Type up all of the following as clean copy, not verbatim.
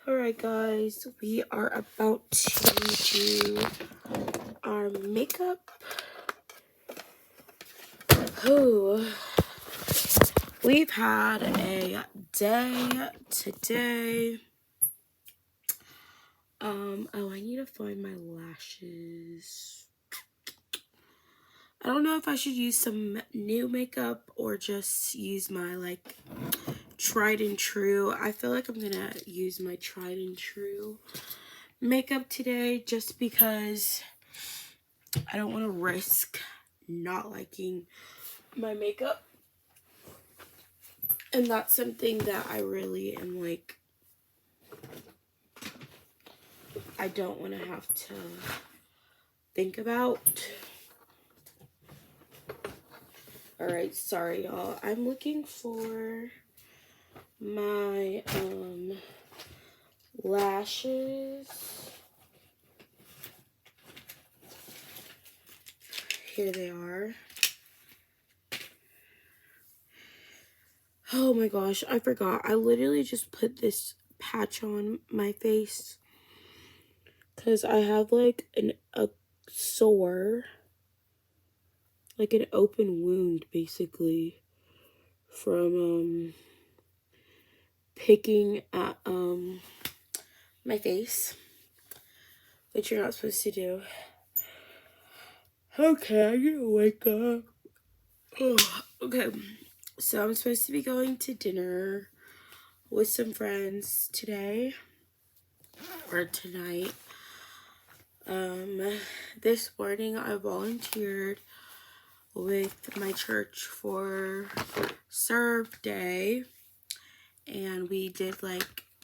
Alright guys, we are about to do our makeup. We've had a day today. I need to find my lashes. I don't know if I should use some new makeup or just use my tried and true. I feel like I'm gonna use my tried and true makeup today just because I don't want to risk not liking my makeup. And that's something that I really am I don't want to have to think about. Alright, sorry y'all. I'm looking for my lashes. Here they are. Oh my gosh, I forgot. I literally just put this patch on my face because I have a sore, like an open wound basically from picking at my face, which you're not supposed to do. Okay, I need to wake up. Okay, so I'm supposed to be going to dinner with some friends today or tonight. This morning I volunteered with my church for Serve Day, and we did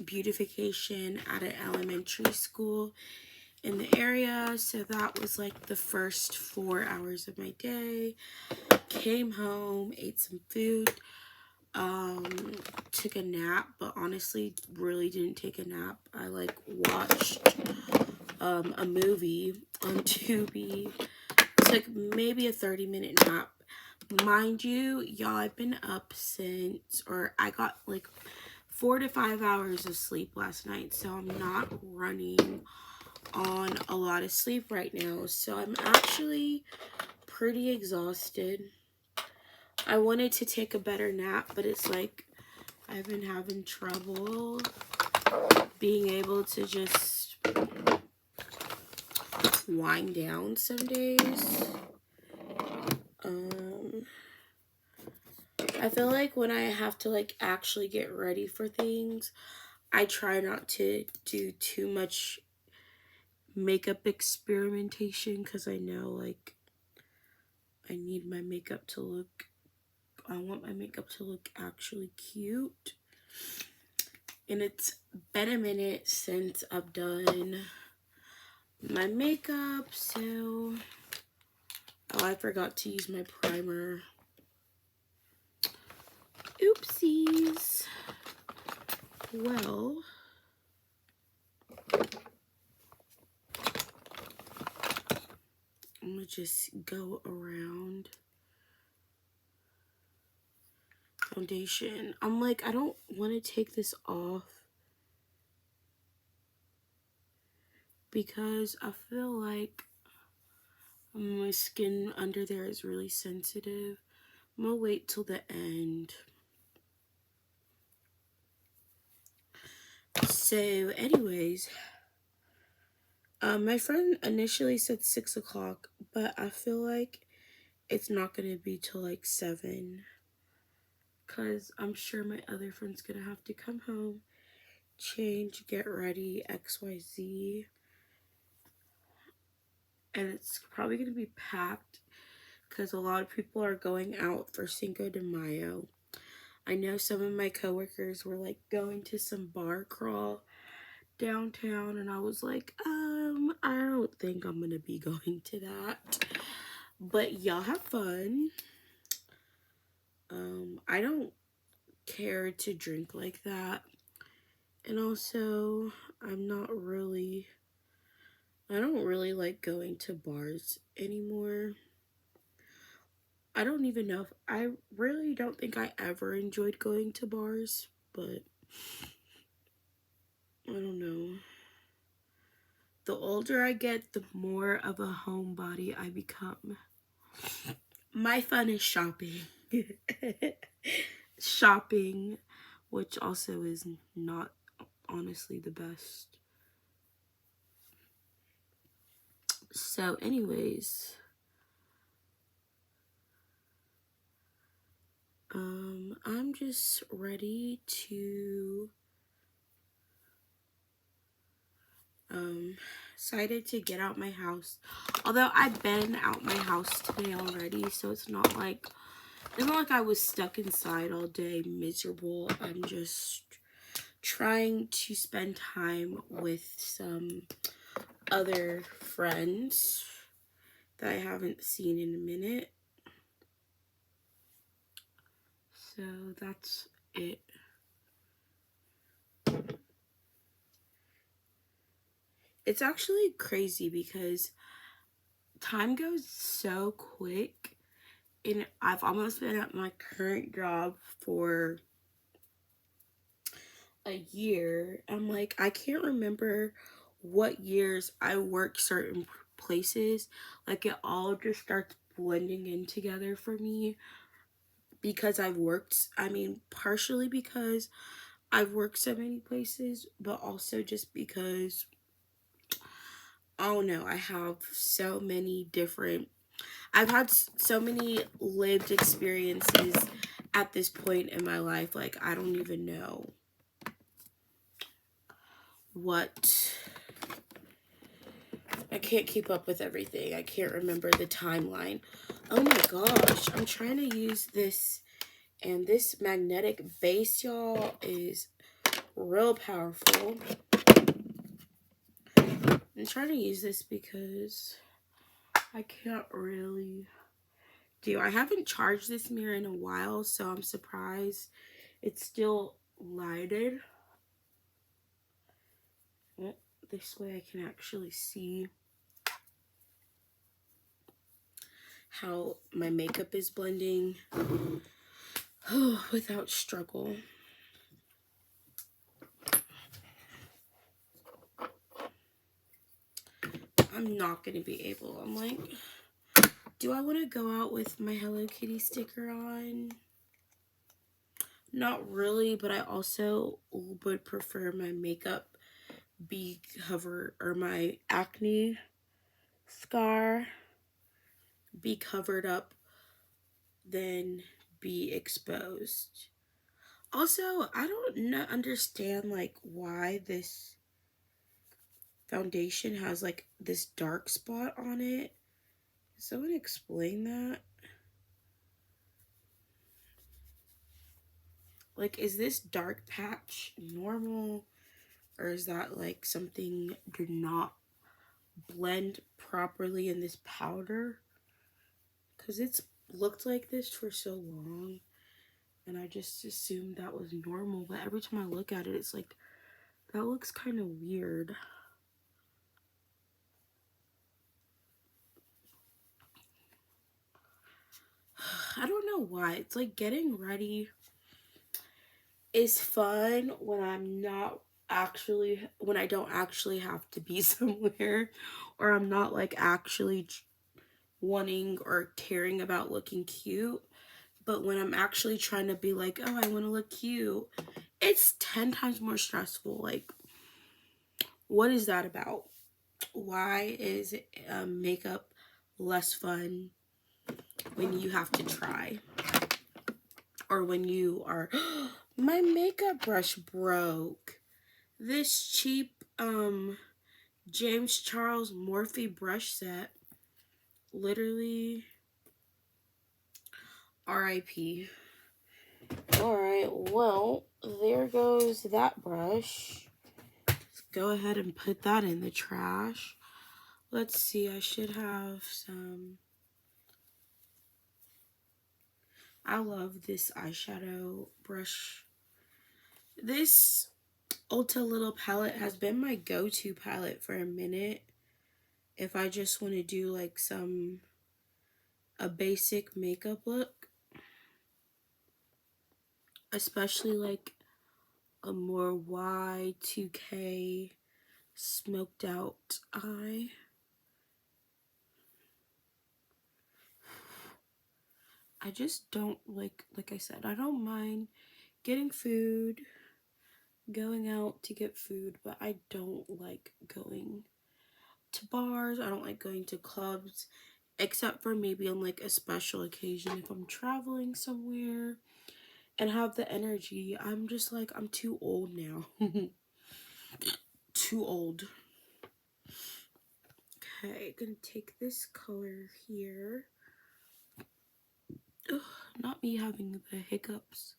beautification at an elementary school in the area. So that was the first 4 hours of my day. Came home, ate some food, took a nap, but honestly really didn't take a nap. I watched a movie on Tubi. It's maybe a 30-minute nap. Mind you, y'all, I've been up since, or I got 4 to 5 hours of sleep last night, so I'm not running on a lot of sleep right now. So I'm actually pretty exhausted. I wanted to take a better nap, but it's I've been having trouble being able to just wind down some days. I feel when I have to actually get ready for things, I try not to do too much makeup experimentation because I know I need my makeup to look, I want my makeup to look actually cute. And it's been a minute since I've done my makeup, so I forgot to use my primer. Oopsies. Well, I'm gonna just go around foundation. I'm I don't want to take this off because I feel my skin under there is really sensitive. I'm gonna wait till the end. So anyways, my friend initially said 6 o'clock, but I feel it's not gonna be till 7, because I'm sure my other friend's gonna have to come home, change, get ready, XYZ, and it's probably gonna be packed because a lot of people are going out for Cinco de Mayo. I know some of my coworkers were going to some bar crawl downtown, and I was I don't think I'm gonna be going to that, but y'all have fun. I don't care to drink like that, and also I don't really like going to bars anymore. I don't even know if I really don't think I ever enjoyed going to bars, but I don't The older I get, the more of a homebody I become. My fun is shopping. Shopping, which also is not honestly the best. So anyways, I'm just ready to excited to get out my house. Although I've been out my house today already, so it's not like I was stuck inside all day miserable. I'm just trying to spend time with some other friends that I haven't seen in a minute. So that's it. It's actually crazy because time goes so quick, and I've almost been at my current job for a year. I'm like, I can't remember what years I worked certain places. Like, it all just starts blending in together for me because partially because I've worked so many places, but also just because, oh no, I've had so many lived experiences at this point in my life. Like, I don't even know what. I can't keep up with everything. I can't remember the timeline. Oh my gosh, I'm trying to use this, and this magnetic base, y'all, is real powerful. I'm trying to use this because I can't really I haven't charged this mirror in a while, so I'm surprised it's still lighted. Well, this way I can actually see how my makeup is blending without struggle. I'm not going to be able. I'm like, do I want to go out with my Hello Kitty sticker on? Not really, but I also would prefer my makeup be covered, or my acne scar be covered up than be exposed. Also, I don't understand like why this foundation has like this dark spot on it. Can someone explain that? Like, is this dark patch normal, or is that like something did not blend properly in this powder? Because it's looked like this for so long, and I just assumed that was normal, but every time I look at it, it's like, that looks kind of weird. I don't know why. It's like getting ready is fun when I don't actually have to be somewhere, or I'm not like actually wanting or caring about looking cute. But when I'm actually trying to be like, oh, I want to look cute, it's 10 times more stressful. Like, what is that about? Why is makeup less fun when you have to try? Or when you are, my makeup brush broke. This cheap James Charles Morphe brush set, literally RIP. Alright, well, there goes that brush. Let's go ahead and put that in the trash. Let's see, I should have some. I love this eyeshadow brush. This Ulta Little palette has been my go-to palette for a minute. If I just want to do like a basic makeup look. Especially like a more Y2K smoked out eye. I just don't like I said, I don't mind getting food, going out to get food, but I don't like going to bars. I don't like going to clubs, except for maybe on like a special occasion if I'm traveling somewhere and have the energy. I'm just like, I'm too old now. Too old. Okay, gonna take this color here. Ugh, not me having the hiccups.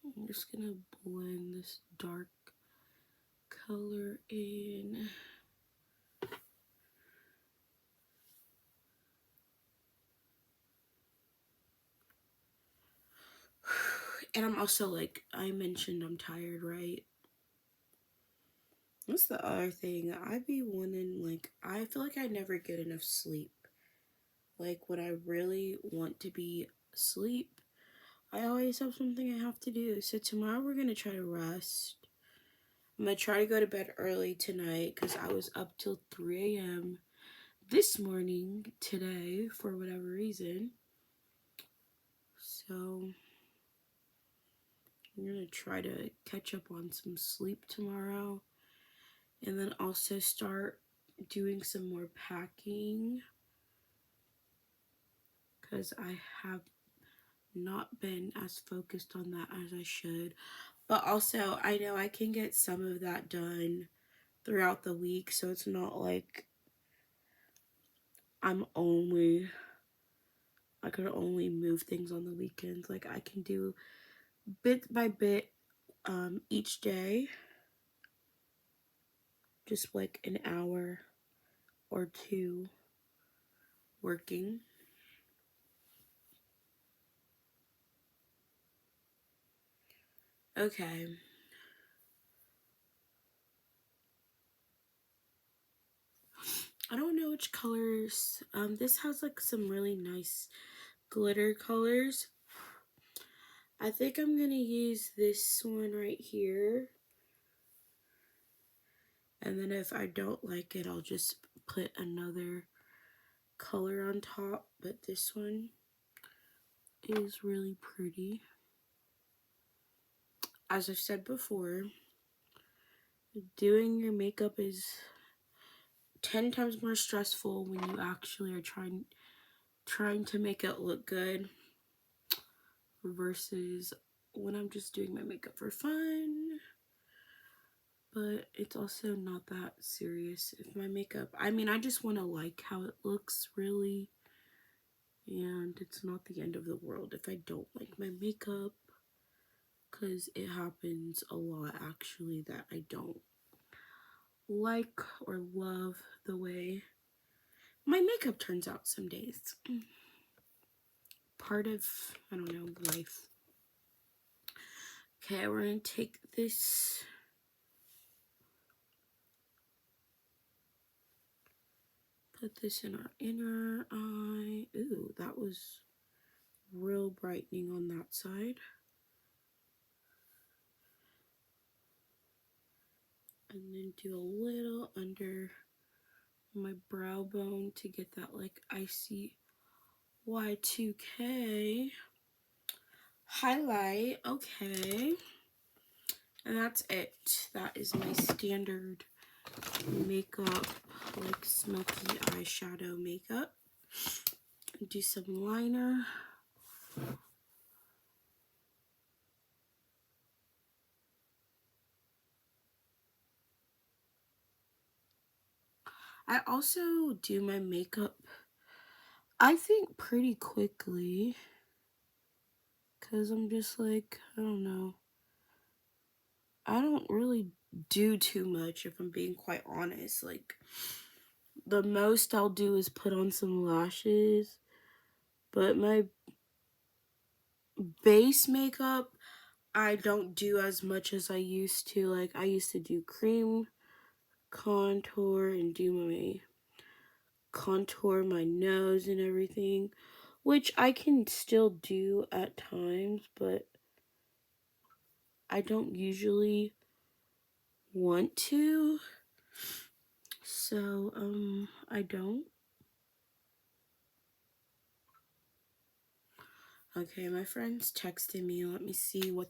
I'm just gonna blend this dark color in. And I'm also like, I mentioned I'm tired, right? That's the other thing. I be wanting, like, I feel like I never get enough sleep. Like, when I really want to be asleep, I always have something I have to do. So tomorrow we're gonna try to rest. I'm gonna try to go to bed early tonight because I was up till 3 a.m. this morning today for whatever reason. So I'm gonna try to catch up on some sleep tomorrow. And then also start doing some more packing because I have not been as focused on that as I should. But also, I know I can get some of that done throughout the week, so it's not like I can only move things on the weekends. Like, I can do bit by bit each day, just like an hour or two working. Okay. I don't know which colors. This has like some really nice glitter colors. I think I'm gonna use this one right here. And then if I don't like it, I'll just put another color on top. But this one is really pretty. As I've said before, doing your makeup is 10 times more stressful when you actually are trying to make it look good versus when I'm just doing my makeup for fun. But it's also not that serious if my makeup, I mean, I just want to like how it looks, really. And it's not the end of the world if I don't like my makeup, because it happens a lot actually that I don't like or love the way my makeup turns out some days. Part of, I don't know, life. Okay, we're gonna take this put this in our inner eye. Ooh, that was real brightening on that side. And then do a little under my brow bone to get that like icy Y2K highlight. Okay, and that's it. That is my standard makeup, like smoky eyeshadow makeup. Do some liner. I also do my makeup, I think, pretty quickly, because I'm just like, I don't know. I don't really do too much, if I'm being quite honest. Like, the most I'll do is put on some lashes, but my base makeup, I don't do as much as I used to. Like, I used to do cream contour and do my contour, my nose and everything. which I can still do at times, but I don't usually want to. So, I don't. Okay, my friend's texting me. Let me see what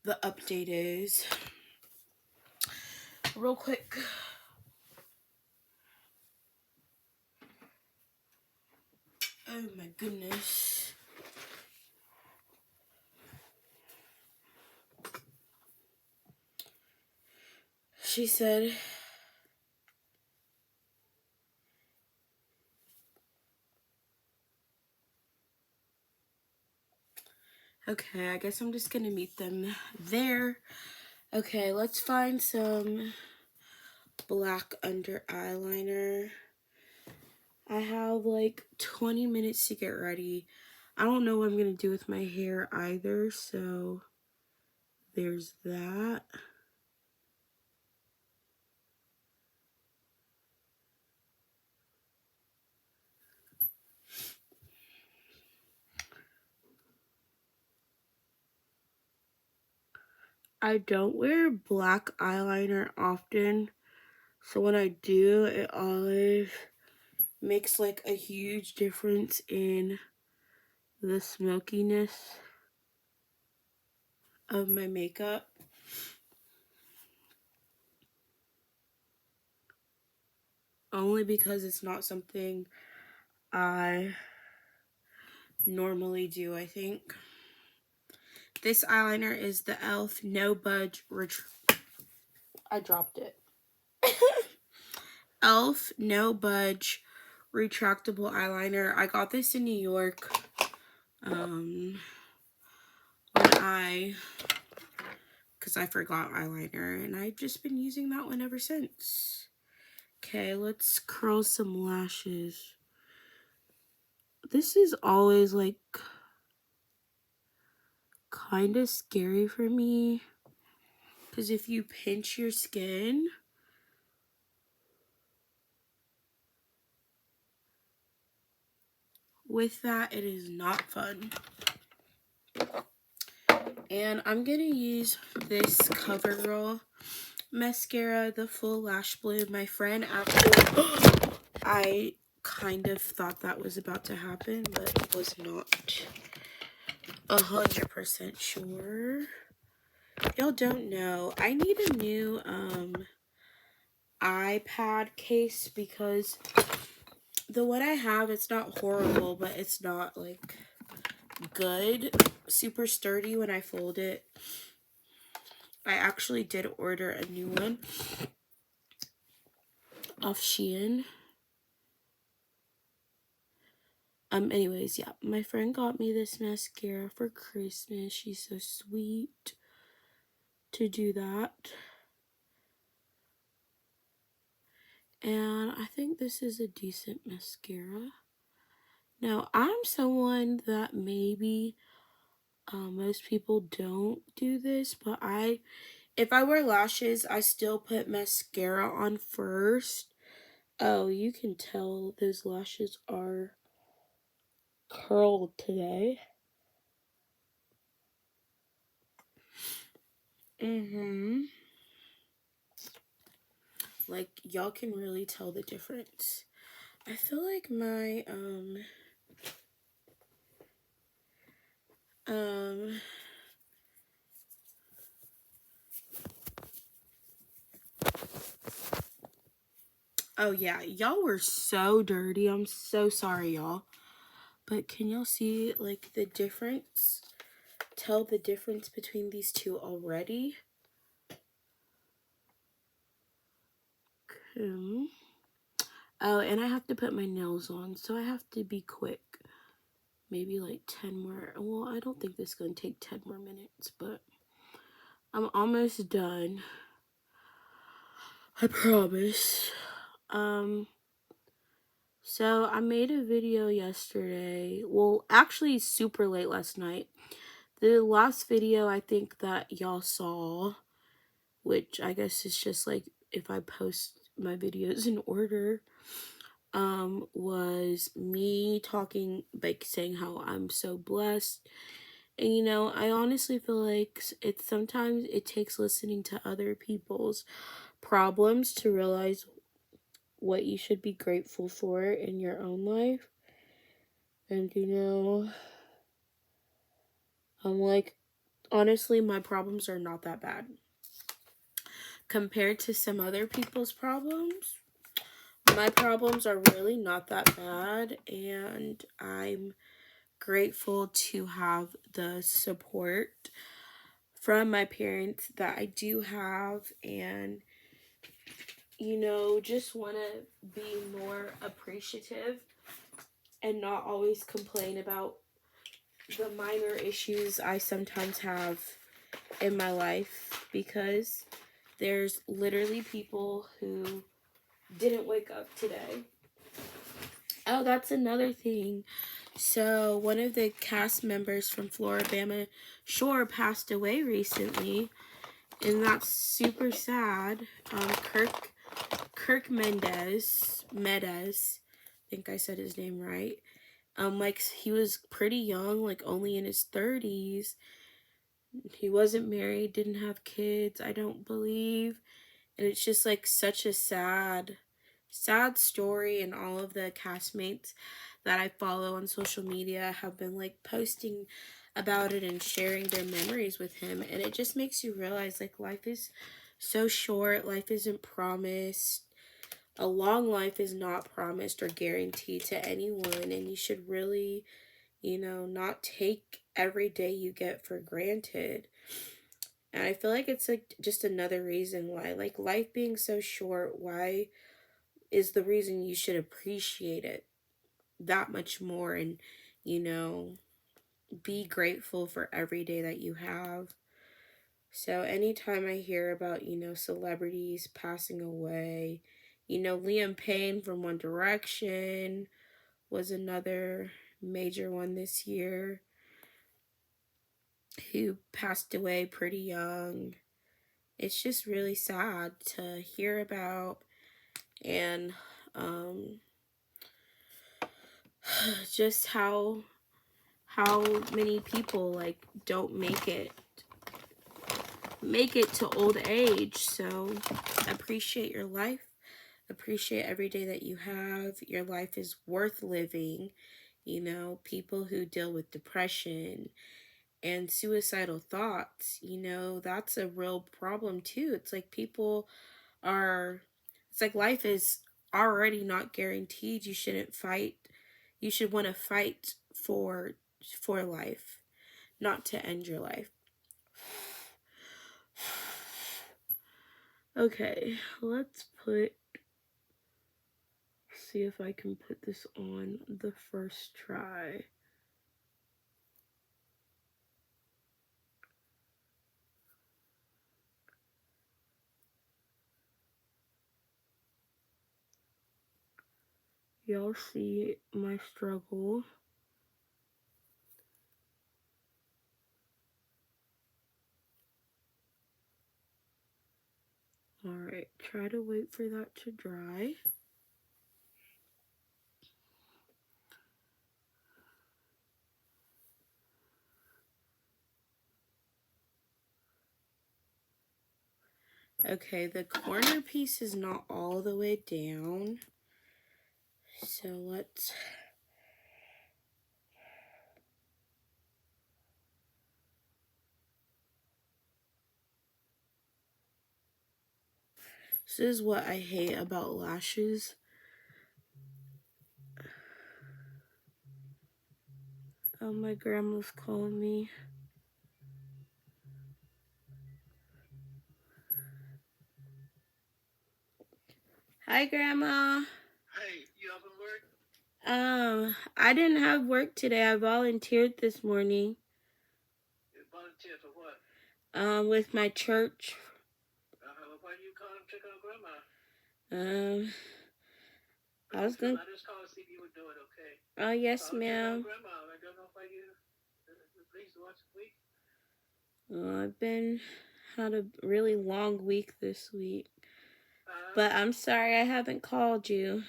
the update is. Real quick. Oh my goodness. She said, okay, I guess I'm just gonna meet them there. Okay, let's find some black under eyeliner. I have like 20 minutes to get ready. I don't know what I'm gonna do with my hair either, so there's that. I don't wear black eyeliner often, so when I do, it always makes like a huge difference in the smokiness of my makeup. Only because it's not something I normally do, I think. This eyeliner is the e.l.f. No Budge I dropped it. e.l.f. No Budge retractable eyeliner. I got this in New York because I forgot eyeliner, and I've just been using that one ever since. Okay, let's curl some lashes. This is always like kind of scary for me, because if you pinch your skin, with that, it is not fun. And I'm gonna use this CoverGirl mascara, the full lash bloom. My friend actually, I kind of thought that was about to happen, but was not 100% sure. Y'all don't know, I need a new iPad case, because the one I have, it's not horrible, but it's not like good, super sturdy when I fold it. I actually did order a new one off Shein. Anyways, yeah, my friend got me this mascara for Christmas. She's so sweet to do that. And I think this is a decent mascara. Now, I'm someone that maybe most people don't do this, but if I wear lashes, I still put mascara on first. Oh, you can tell those lashes are curled today. Like, y'all can really tell the difference. I feel like my, oh yeah, y'all were so dirty. I'm so sorry, y'all. But can y'all see, like, the difference? Tell the difference between these two already? Okay. Oh, and I have to put my nails on, so I have to be quick. Maybe like 10 more. Well, I don't think this is going to take 10 more minutes, but I'm almost done. I promise. So I made a video yesterday. Well, actually super late last night. The last video I think that y'all saw, which I guess is just like if I post my videos in order, was me talking, like saying how I'm so blessed. And you know, I honestly feel like it's sometimes it takes listening to other people's problems to realize what you should be grateful for in your own life. And you know, I'm like, honestly, my problems are not that bad compared to some other people's problems. My problems are really not that bad, and I'm grateful to have the support from my parents that I do have, and you know, just want to be more appreciative and not always complain about the minor issues I sometimes have in my life, because there's literally people who didn't wake up today. Oh, that's another thing. So, one of the cast members from Floribama Shore passed away recently, and that's super sad. Kirk Mendez, I think I said his name right. Like he was pretty young, like only in his 30s. He wasn't married, didn't have kids, I don't believe. And it's just like such a sad story, and all of the castmates that I follow on social media have been like posting about it and sharing their memories with him, and it just makes you realize like life is so short, life isn't promised. A long life is not promised or guaranteed to anyone, and you should really, you know, not take every day you get for granted. And I feel like it's like just another reason why, like, life being so short, why is the reason you should appreciate it that much more, and you know, be grateful for every day that you have. So anytime I hear about, you know, celebrities passing away, you know, Liam Payne from One Direction was another major one this year who passed away pretty young. It's just really sad to hear about, and just how many people like don't make it to old age. So appreciate your life, appreciate every day that you have. Your life is worth living. You know, people who deal with depression and suicidal thoughts, you know, that's a real problem too. It's like people are, it's like life is already not guaranteed. You shouldn't fight. You should want to fight for life, not to end your life. Okay, see if I can put this on the first try. Y'all see my struggle. Alright, try to wait for that to dry. Okay, the corner piece is not all the way down. So let's... This is what I hate about lashes. Oh, my grandma's calling me. Hi, Grandma. Hey, you up at work? I didn't have work today. I volunteered this morning. You volunteer for what? With my church. Why do you call and check on Grandma? I was gonna... I just called to see if you were doing okay. Oh, yes, ma'am. Grandma, I don't know why you at least once a week. I've had a really long week this week. But I'm sorry I haven't called you.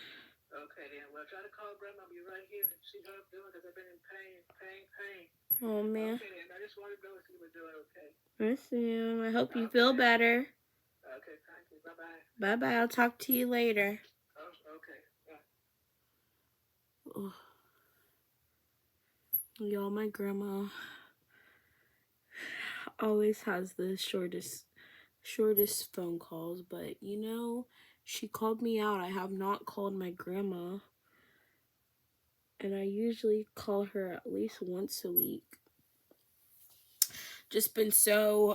Okay, try to call Grandma. I'll be right here and see how I'm doing because I've been in pain. Oh, man. Okay, and I just wanted to know if you were doing okay. Yes, ma'am. I hope you feel better. Okay, thank you. Bye-bye. Bye-bye. I'll talk to you later. Oh, okay. Oh. Y'all, my grandma always has the shortest phone calls, but you know, she called me out. I have not called my grandma, and I usually call her at least once a week. Just been so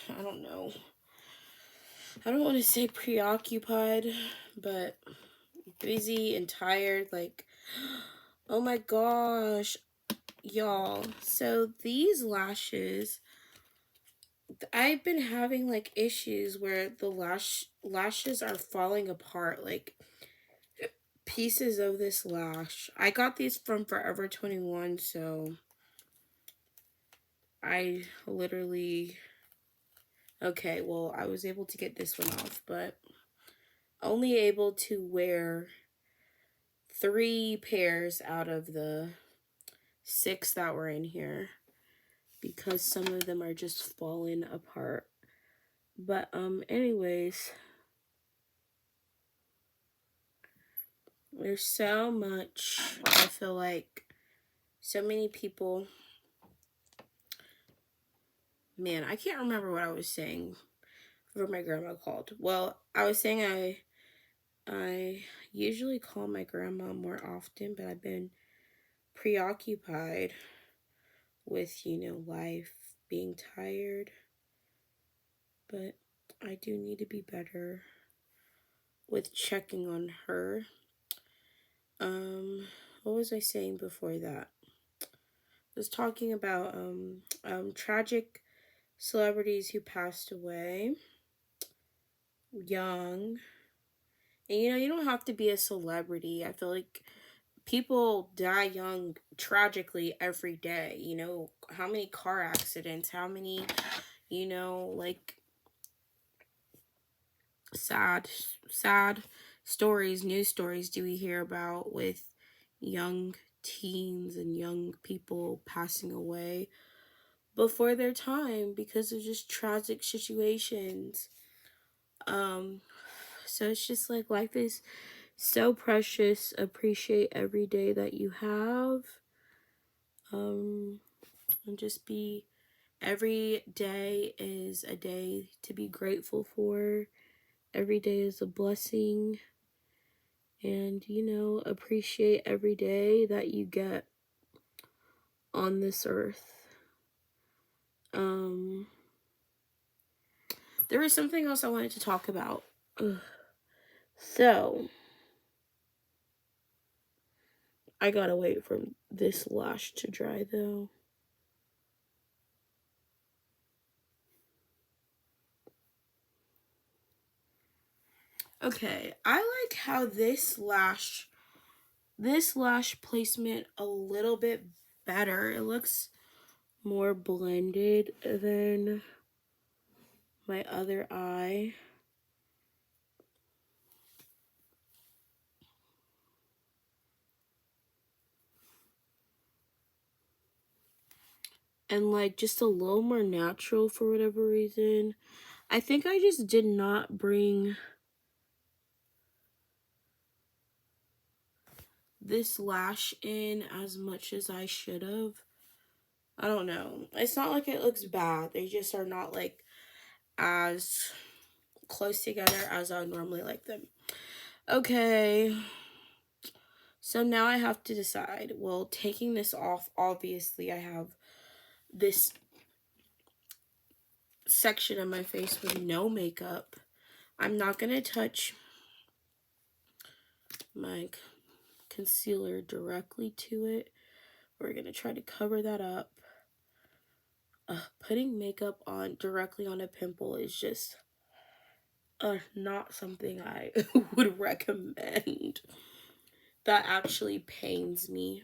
I don't know, I don't want to say preoccupied, but busy and tired. Like, oh my gosh, y'all, so these lashes, I've been having like issues where the lashes are falling apart, like pieces of this lash. I got these from Forever 21, so I literally, okay, well, I was able to get this one off, but only able to wear 3 pairs out of the 6 that were in here because some of them are just falling apart. But anyways, there's so much, I feel like so many people, man, I can't remember what I was saying before my grandma called. Well, I was saying I usually call my grandma more often, but I've been preoccupied with, you know, life, being tired. But I do need to be better with checking on her. What was I saying before that? I was talking about tragic celebrities who passed away young. And you know, you don't have to be a celebrity. I feel like people die young tragically every day. You know, how many car accidents, how many, you know, like sad stories, news stories do we hear about with young teens and young people passing away before their time because of just tragic situations. So it's just like life is so precious. Appreciate every day that you have. And just be, every day is a day to be grateful for. Every day is a blessing. And, you know, appreciate every day that you get on this earth. There was something else I wanted to talk about. So, I gotta wait for this lash to dry though. Okay, I like how this lash placement a little bit better. It looks more blended than my other eye. And like just a little more natural for whatever reason. I think I just did not bring this lash in as much as I should have. I don't know. It's not like it looks bad. They just are not like as close together as I would normally like them. Okay. So now I have to decide. Well, taking this off, obviously I have this section of my face with no makeup. I'm not going to touch my concealer directly to it. We're going to try to cover that up. Putting makeup on directly on a pimple is just not something I would recommend. That actually pains me.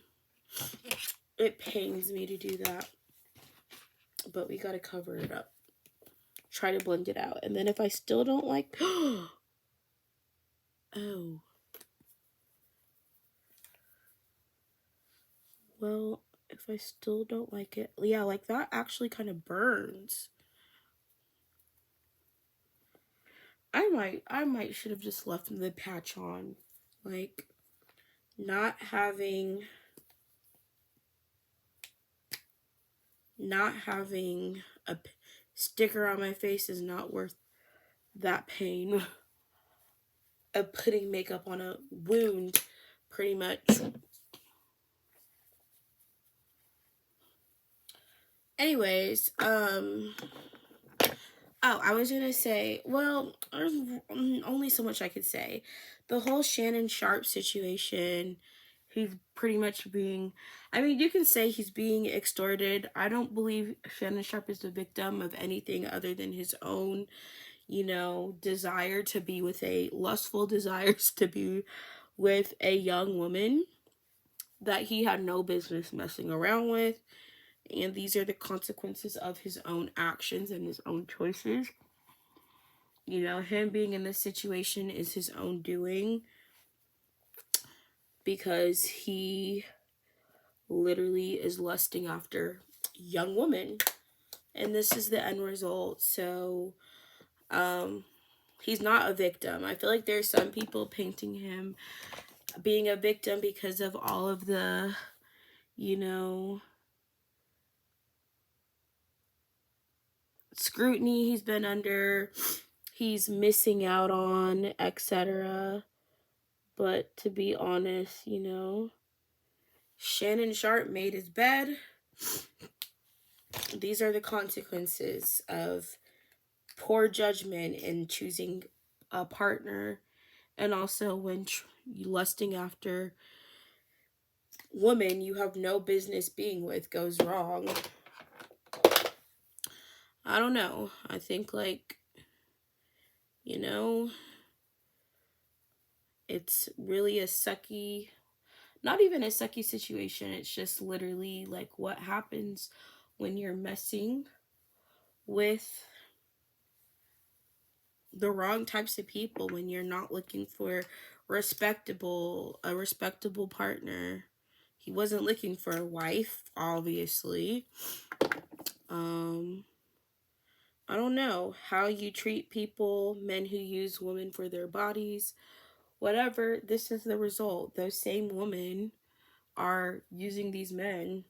It pains me to do that. But we gotta cover it up. Try to blend it out. And then if I still don't like... Oh. Well, if I still don't like it, yeah, like that actually kind of burns. I might should have just left the patch on. Like, not having a sticker on my face is not worth that pain of putting makeup on a wound, pretty much. Anyways, oh, I was gonna say, well, there's only so much I could say. The whole Shannon Sharpe situation, he's pretty much being, I mean, you can say he's being extorted. I don't believe Shannon Sharpe is the victim of anything other than his own, desire to be with lustful desires to be with a young woman that he had no business messing around with. And these are the consequences of his own actions and his own choices. Him being in this situation is his own doing because he literally is lusting after young women. And this is the end result. So, he's not a victim. I feel like there's some people painting him being a victim because of all of the, scrutiny he's been under, he's missing out on, etc. But to be honest, Shannon Sharpe made his bed. These are the consequences of poor judgment in choosing a partner, and also when you lusting after women you have no business being with goes wrong. I don't know. I think, like, it's really a sucky, not even a sucky situation. It's just literally like what happens when you're messing with the wrong types of people, when you're not looking for a respectable partner. He wasn't looking for a wife, obviously. I don't know how you treat people, men who use women for their bodies, whatever. This is the result. Those same women are using these men.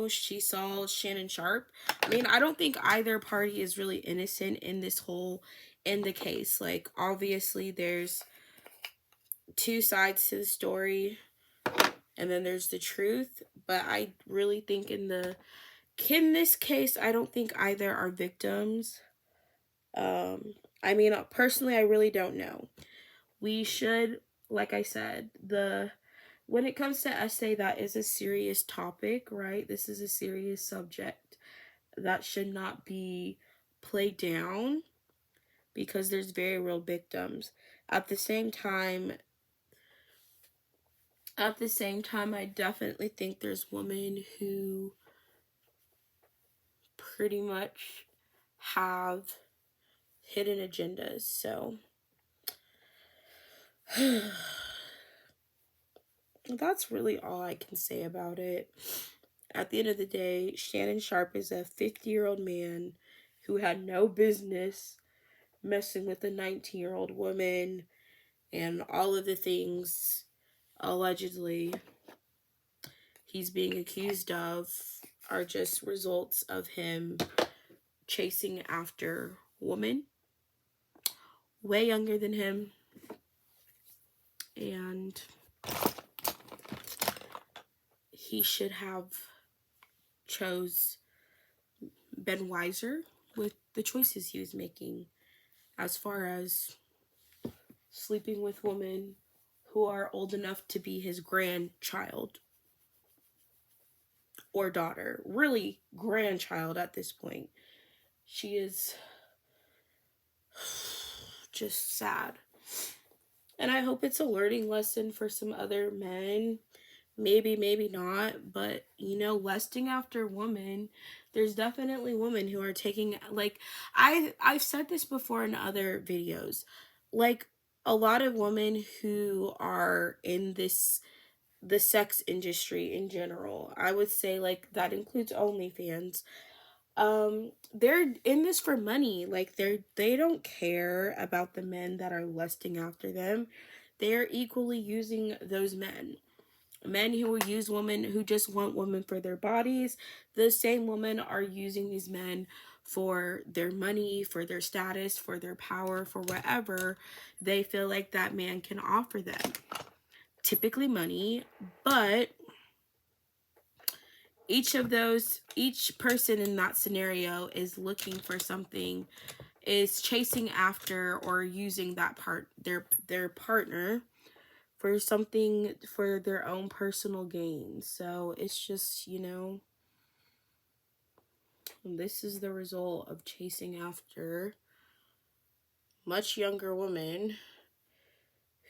She saw Shannon Sharpe. I mean, I don't think either party is really innocent in the case. Like, obviously there's two sides to the story, and then there's the truth. But I really think in this case, I don't think either are victims. I mean, personally, I really don't know. We should, like I said, when it comes to essay, that is a serious topic, right? This is a serious subject that should not be played down because there's very real victims. At the same time, I definitely think there's women who pretty much have hidden agendas. So that's really all I can say about it. At the end of the day, Shannon Sharpe is a 50-year-old man who had no business messing with a 19-year-old woman, and all of the things allegedly he's being accused of are just results of him chasing after women way younger than him. And he should have been wiser with the choices he was making as far as sleeping with women who are old enough to be his grandchild or daughter. Really, grandchild at this point. She is just sad. And I hope it's a learning lesson for some other men. Maybe not. But, lusting after women, there's definitely women who are taking, like, I've said this before in other videos. Like, a lot of women who are in this the sex industry in general. I would say like that includes OnlyFans. They're in this for money. Like they don't care about the men that are lusting after them. They're equally using those men. Men who will use women who just want women for their bodies. The same women are using these men for their money, for their status, for their power, for whatever they feel like that man can offer them. Typically money, but each person in that scenario is looking for something, is chasing after or using that their partner for something for their own personal gain. So it's just, this is the result of chasing after much younger women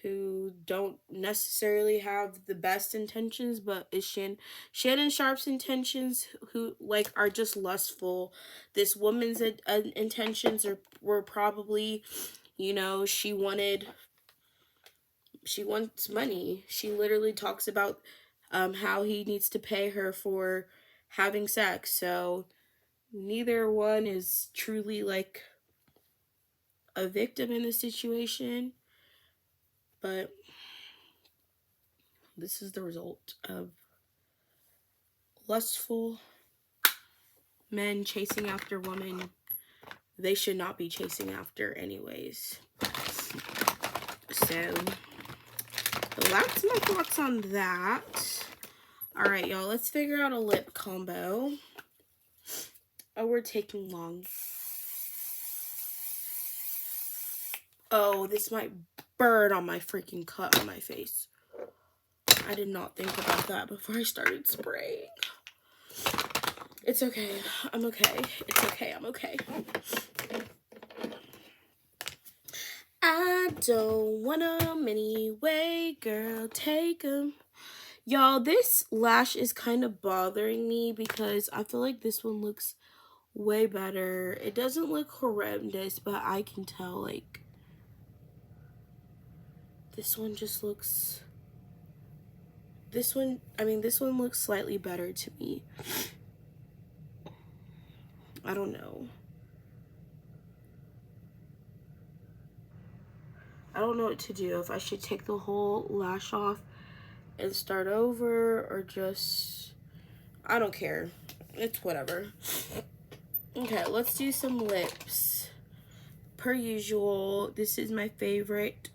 who don't necessarily have the best intentions, but it's Shannon Sharpe's intentions, who like are just lustful. This woman's intentions were probably, she wants money. She literally talks about how he needs to pay her for having sex. So neither one is truly like a victim in the situation, but this is the result of lustful men chasing after women they should not be chasing after anyways. So that's my thoughts on that. Alright, y'all, let's figure out a lip combo. Oh, we're taking long. Oh, this might burn on my freaking cut on my face. I did not think about that before I started spraying. It's okay. I'm okay. It's okay. I'm okay. I don't want 'em anyway, girl. Take 'em. Y'all, this lash is kind of bothering me because I feel like this one looks way better. It doesn't look horrendous, but I can tell, like, this one just looks... This one looks slightly better to me. I don't know. I don't know what to do. If I should take the whole lash off and start over or just... I don't care. It's whatever. Okay, let's do some lips. Per usual, this is my favorite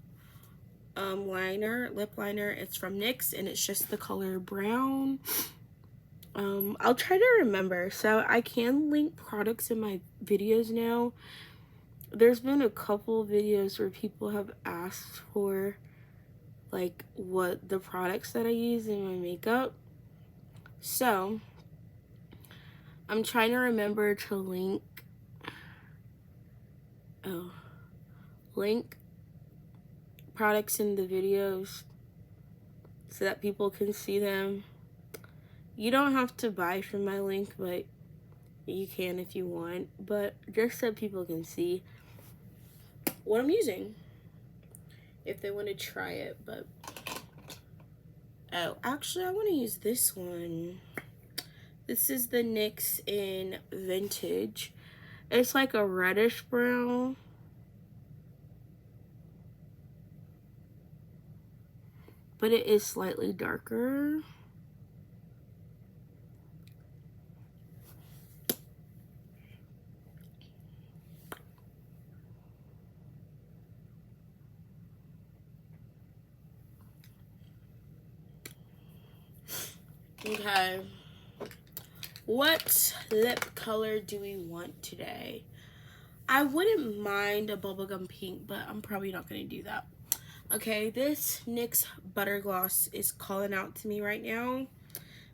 lip liner. It's from NYX and it's just the color brown. I'll try to remember. So I can link products in my videos now. There's been a couple videos where people have asked for like what the products that I use in my makeup. So I'm trying to remember to link products in the videos so that people can see them. You don't have to buy from my link, but you can if you want, but just so people can see what I'm using if they want to try it. But oh, actually I want to use this one. This is the NYX in Vintage. It's like a reddish brown. But it is slightly darker. Okay. What lip color do we want today? I wouldn't mind a bubblegum pink, but I'm probably not going to do that. Okay, this NYX Butter Gloss is calling out to me right now.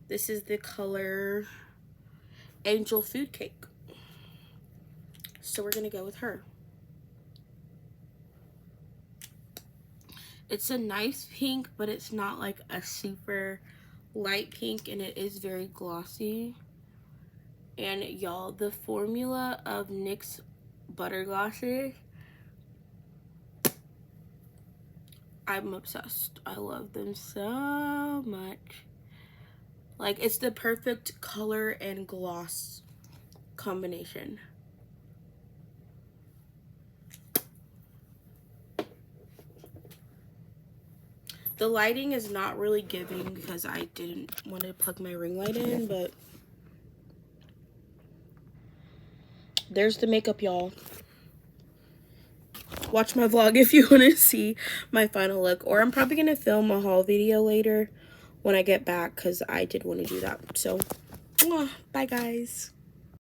This is the color Angel Food Cake. So we're going to go with her. It's a nice pink, but it's not like a super light pink, and it is very glossy. And y'all, the formula of NYX Butter Glosses, I'm obsessed. I love them so much. Like, it's the perfect color and gloss combination. The lighting is not really giving because I didn't want to plug my ring light in, but there's the makeup, y'all. Watch my vlog if you want to see my final look, or I'm probably going to film a haul video later when I get back because I did want to do that. So, bye guys.